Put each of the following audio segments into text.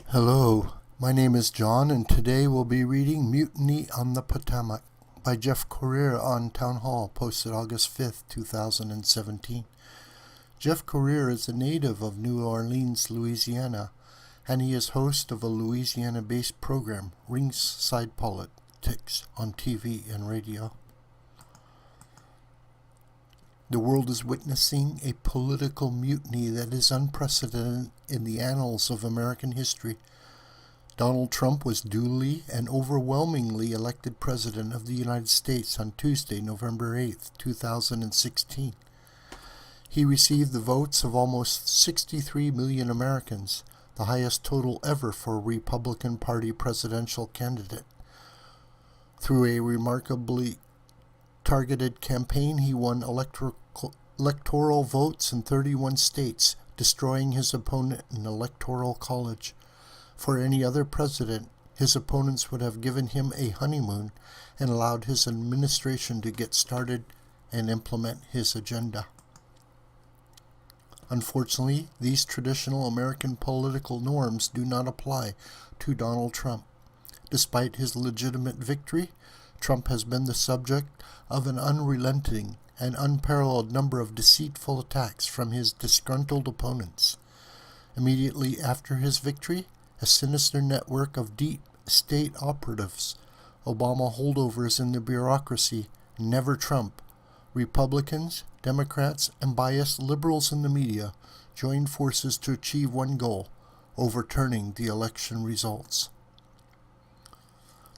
Hello, my name is John, and today we'll be reading Mutiny on the Potomac by Crouere on Townhall, posted August 5th, 2017. Crouere is a native of New Orleans, Louisiana, and he is host of a Louisiana-based program, Ringside Politics, on TV and radio. The world is witnessing a political mutiny that is unprecedented in the annals of American history. Donald Trump was duly and overwhelmingly elected President of the United States on Tuesday, November 8, 2016. He received the votes of almost 63 million Americans, the highest total ever for a Republican Party presidential candidate. Through a remarkably targeted campaign, he won electoral votes in 31 states, destroying his opponent in Electoral College. For any other president, his opponents would have given him a honeymoon and allowed his administration to get started and implement his agenda. Unfortunately, these traditional American political norms do not apply to Donald Trump. Despite his legitimate victory, Trump has been the subject of an unrelenting and unparalleled number of deceitful attacks from his disgruntled opponents. Immediately after his victory, a sinister network of deep state operatives, Obama holdovers in the bureaucracy, Never Trump, Republicans, Democrats, and biased liberals in the media joined forces to achieve one goal: overturning the election results.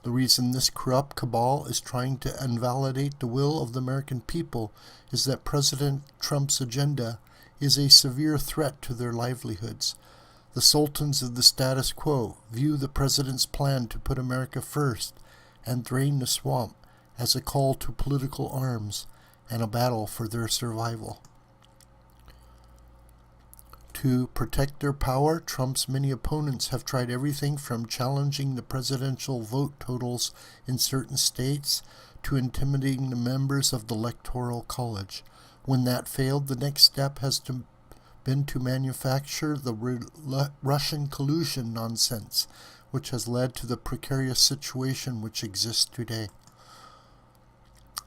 The reason this corrupt cabal is trying to invalidate the will of the American people is that President Trump's agenda is a severe threat to their livelihoods. The sultans of the status quo view the president's plan to put America first and drain the swamp as a call to political arms and a battle for their survival. To protect their power, Trump's many opponents have tried everything from challenging the presidential vote totals in certain states to intimidating the members of the Electoral College. When that failed, the next step has been to manufacture the Russian collusion nonsense, which has led to the precarious situation which exists today.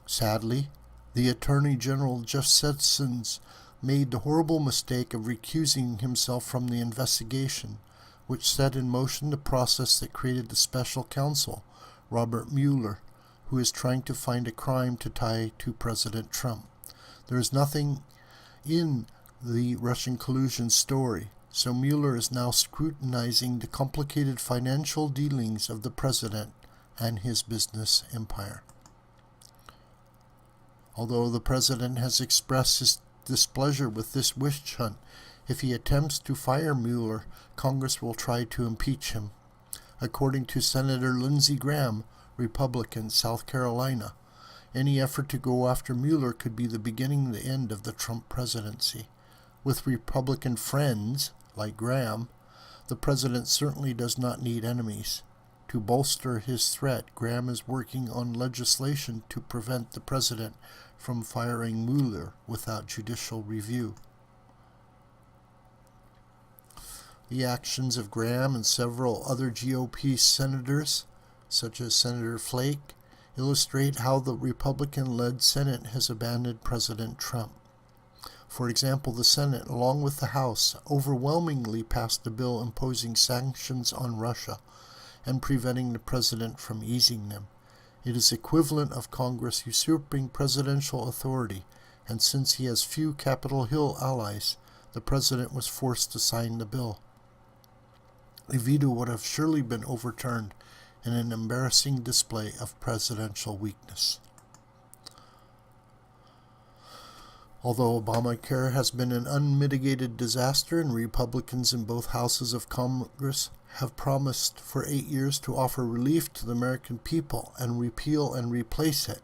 Sadly, the Attorney General Jeff Sessions made the horrible mistake of recusing himself from the investigation, which set in motion the process that created the special counsel, Robert Mueller, who is trying to find a crime to tie to President Trump. There is nothing in the Russian collusion story, so Mueller is now scrutinizing the complicated financial dealings of the president and his business empire. Although the president has expressed his displeasure with this witch hunt, if he attempts to fire Mueller, Congress will try to impeach him. According to Senator Lindsey Graham, Republican, South Carolina, any effort to go after Mueller could be the beginning and the end of the Trump presidency. With Republican friends, like Graham, the president certainly does not need enemies. To bolster his threat, Graham is working on legislation to prevent the president from firing Mueller without judicial review. The actions of Graham and several other GOP senators, such as Senator Flake, illustrate how the Republican-led Senate has abandoned President Trump. For example, the Senate, along with the House, overwhelmingly passed a bill imposing sanctions on Russia and preventing the president from easing them. It is equivalent of Congress usurping presidential authority, and since he has few Capitol Hill allies, the president was forced to sign the bill. A veto would have surely been overturned in an embarrassing display of presidential weakness. Although Obamacare has been an unmitigated disaster and Republicans in both houses of Congress have promised for 8 years to offer relief to the American people and repeal and replace it,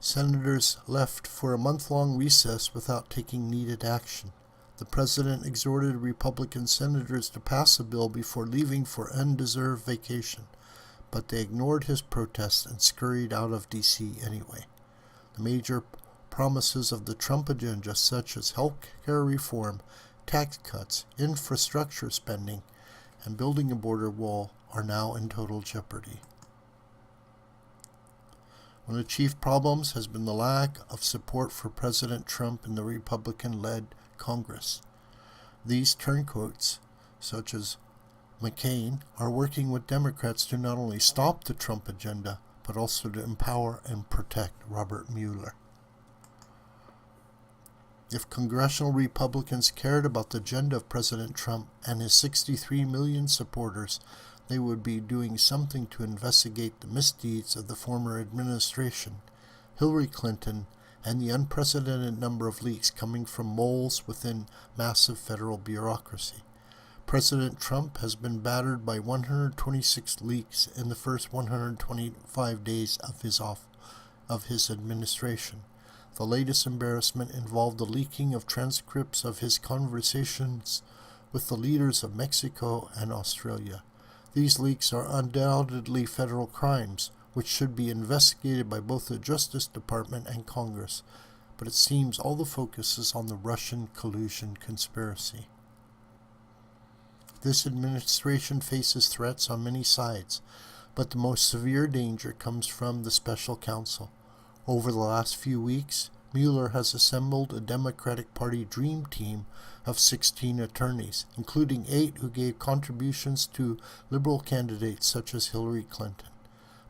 senators left for a month-long recess without taking needed action. The president exhorted Republican senators to pass a bill before leaving for undeserved vacation, but they ignored his protests and scurried out of D.C. anyway. The major promises of the Trump agenda, such as health care reform, tax cuts, infrastructure spending, and building a border wall are now in total jeopardy. One of the chief problems has been the lack of support for President Trump in the Republican-led Congress. These turncoats, such as McCain, are working with Democrats to not only stop the Trump agenda, but also to empower and protect Robert Mueller. If congressional Republicans cared about the agenda of President Trump and his 63 million supporters, they would be doing something to investigate the misdeeds of the former administration, Hillary Clinton, and the unprecedented number of leaks coming from moles within massive federal bureaucracy. President Trump has been battered by 126 leaks in the first 125 days of his administration. The latest embarrassment involved the leaking of transcripts of his conversations with the leaders of Mexico and Australia. These leaks are undoubtedly federal crimes, which should be investigated by both the Justice Department and Congress, but it seems all the focus is on the Russian collusion conspiracy. This administration faces threats on many sides, but the most severe danger comes from the special counsel. Over the last few weeks, Mueller has assembled a Democratic Party dream team of 16 attorneys, including 8 who gave contributions to liberal candidates such as Hillary Clinton.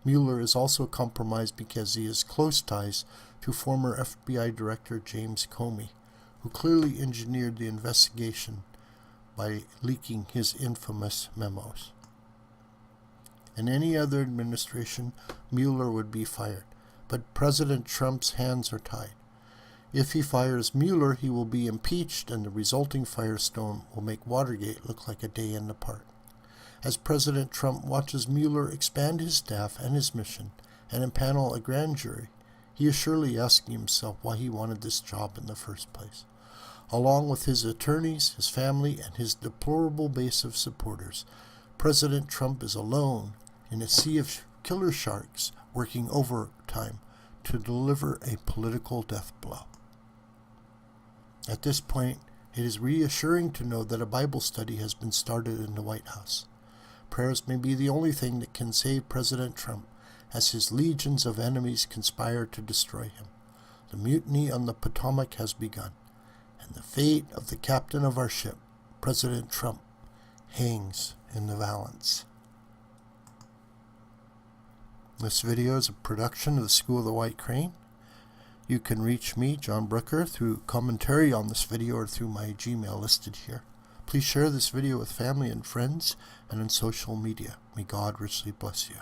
Mueller is also compromised because he has close ties to former FBI Director James Comey, who clearly engineered the investigation by leaking his infamous memos. In any other administration, Mueller would be fired, but President Trump's hands are tied. If he fires Mueller, he will be impeached, and the resulting firestorm will make Watergate look like a day in the park. As President Trump watches Mueller expand his staff and his mission and impanel a grand jury, he is surely asking himself why he wanted this job in the first place. Along with his attorneys, his family, and his deplorable base of supporters, President Trump is alone in a sea of killer sharks working overtime to deliver a political death blow. At this point, it is reassuring to know that a Bible study has been started in the White House. Prayers may be the only thing that can save President Trump as his legions of enemies conspire to destroy him. The mutiny on the Potomac has begun, and the fate of the captain of our ship, President Trump, hangs in the balance. This video is a production of the School of the White Crane. You can reach me, John Brooker, through commentary on this video or through my Gmail listed here. Please share this video with family and friends and on social media. May God richly bless you.